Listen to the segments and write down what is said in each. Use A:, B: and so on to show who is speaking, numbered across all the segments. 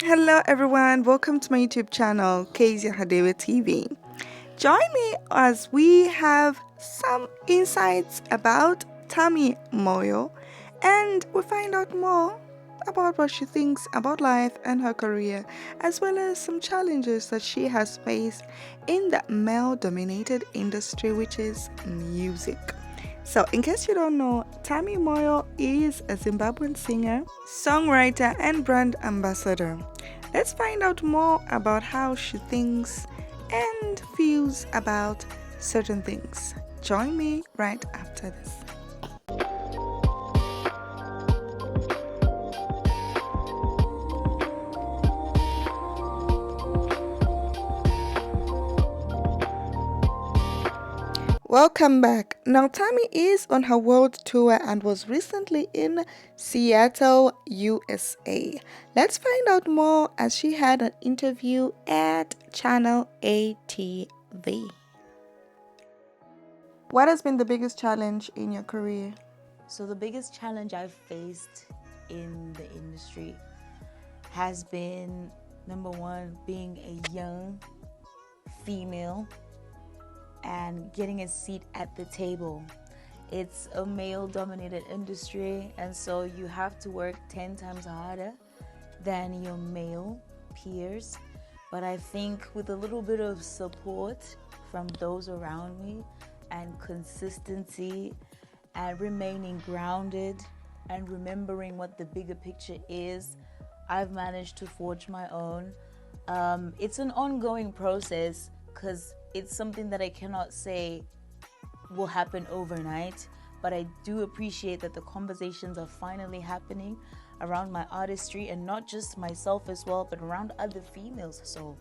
A: Hello everyone, welcome to my YouTube channel, Kezia Hadewe TV. Join me as we have some insights about Tamy Moyo and we find out more about what she thinks about life and her career, as well as some challenges that she has faced in the male-dominated industry, which is music. So, in case you don't know, Tamy Moyo is a Zimbabwean singer, songwriter, and brand ambassador. Let's find out more about how she thinks and feels about certain things. Join me right after this. Welcome back. Now, Tamy is on her world tour and was recently in Seattle, USA. Let's find out more as she had an interview at Channel ATV. What has been the biggest challenge in your career?
B: So the biggest challenge I've faced in the industry has been, number one, being a young female and getting a seat at the table. It's a male-dominated industry, and so you have to work 10 times harder than your male peers. But I think with a little bit of support from those around me and consistency and remaining grounded and remembering what the bigger picture is, I've managed to forge my own. It's an ongoing process because it's something that I cannot say will happen overnight, but I do appreciate that the conversations are finally happening around my artistry, and not just myself as well, but around other females. So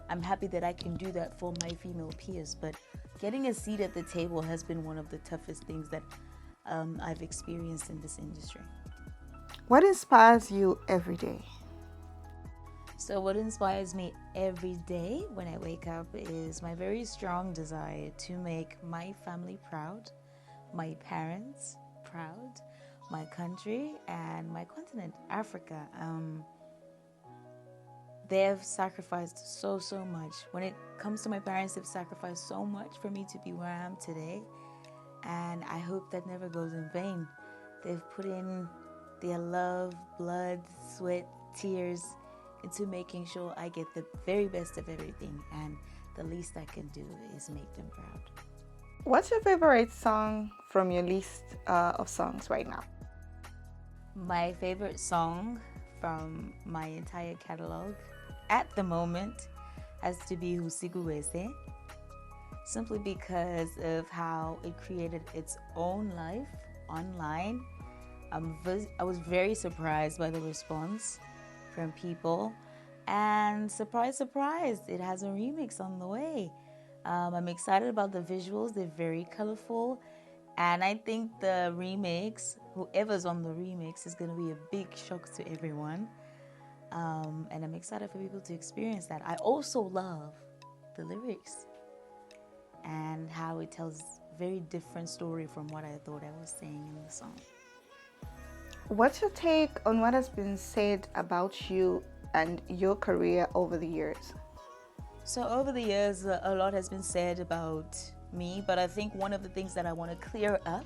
B: I'm happy that I can do that for my female peers. But getting a seat at the table has been one of the toughest things that I've experienced in this industry.
A: What inspires you every day?
B: So what inspires me every day when I wake up is my very strong desire to make my family proud, my parents proud, my country, and my continent, Africa. They have sacrificed so much. When it comes to my parents, they've sacrificed so much for me to be where I am today, and I hope that never goes in vain. They've put in their love, blood, sweat, tears into making sure I get the very best of everything, and the least I can do is make them proud.
A: What's your favorite song from your list of songs right now?
B: My favorite song from my entire catalog at the moment has to be Husiguwese, simply because of how it created its own life online. I was very surprised by the response from people, and surprise, it has a remix on the way. I'm excited about the visuals. They're very colorful, and I think the remix, whoever's on the remix, is going to be a big shock to everyone, and I'm excited for people to experience that. I also love the lyrics and how it tells a very different story from what I thought I was saying in the song.
A: What's your take on what has been said about you and your career over the years?
B: So over the years, a lot has been said about me, but I think one of the things that I want to clear up,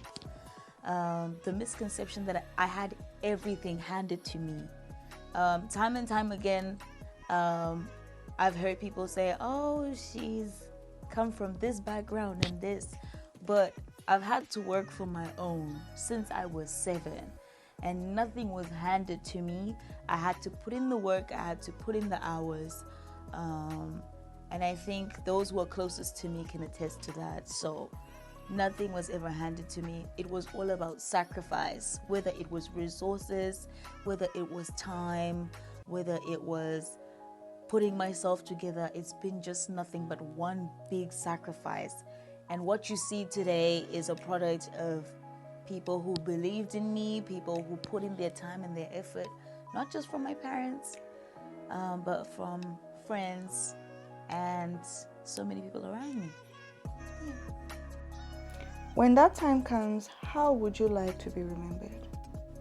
B: the misconception that I had everything handed to me. Time and time again, I've heard people say, oh, she's come from this background and this, but I've had to work for my own since I was 7. And nothing was handed to me. I had to put in the work, I had to put in the hours. And I think those who are closest to me can attest to that. So nothing was ever handed to me. It was all about sacrifice, whether it was resources, whether it was time, whether it was putting myself together. It's been just nothing but one big sacrifice. And what you see today is a product of people who believed in me, people who put in their time and their effort, not just from my parents, but from friends and so many people around me. Yeah.
A: When that time comes, how would you like to be remembered?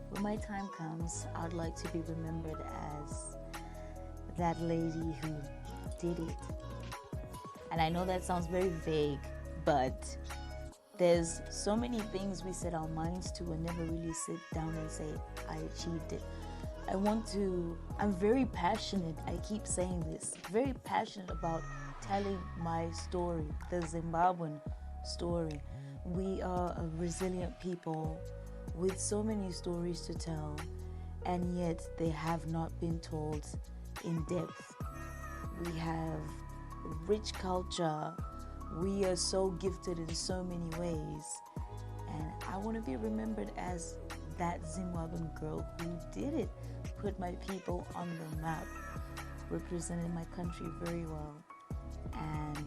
B: When my time comes, I'd like to be remembered as that lady who did it. And I know that sounds very vague, but there's so many things we set our minds to and never really sit down and say, I achieved it. I'm very passionate, I keep saying this, very passionate about telling my story, the Zimbabwean story. We are a resilient people with so many stories to tell, and yet they have not been told in depth. We have rich culture. We are so gifted in so many ways. And I want to be remembered as that Zimbabwean girl who did it, put my people on the map, represented my country very well. And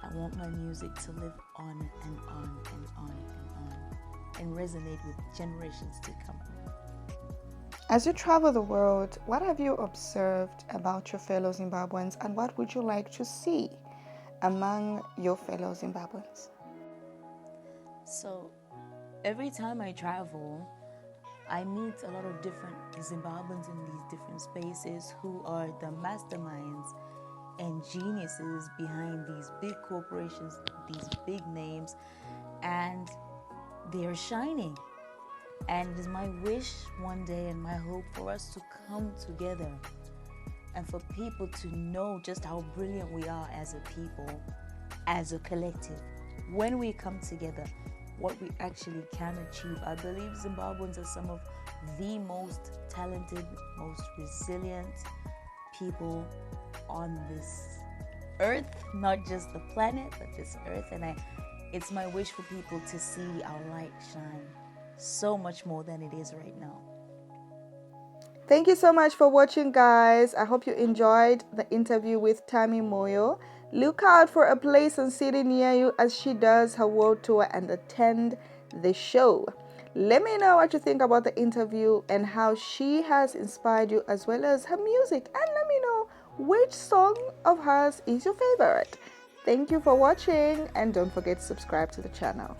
B: I want my music to live on and on and on and on and resonate with generations to come.
A: As you travel the world, what have you observed about your fellow Zimbabweans, and what would you like to see among your fellow Zimbabweans?
B: So every time I travel, I meet a lot of different Zimbabweans in these different spaces who are the masterminds and geniuses behind these big corporations, these big names, and they are shining. And it is my wish one day and my hope for us to come together and for people to know just how brilliant we are as a people, as a collective. When we come together, what we actually can achieve. I believe Zimbabweans are some of the most talented, most resilient people on this earth, not just the planet, but this earth. And it's my wish for people to see our light shine so much more than it is right now.
A: Thank you so much for watching, guys. I hope you enjoyed the interview with Tamy Moyo. Look out for a place and city near you as she does her world tour and attend the show. Let me know what you think about the interview and how she has inspired you, as well as her music. And let me know which song of hers is your favorite. Thank you for watching, and don't forget to subscribe to the channel.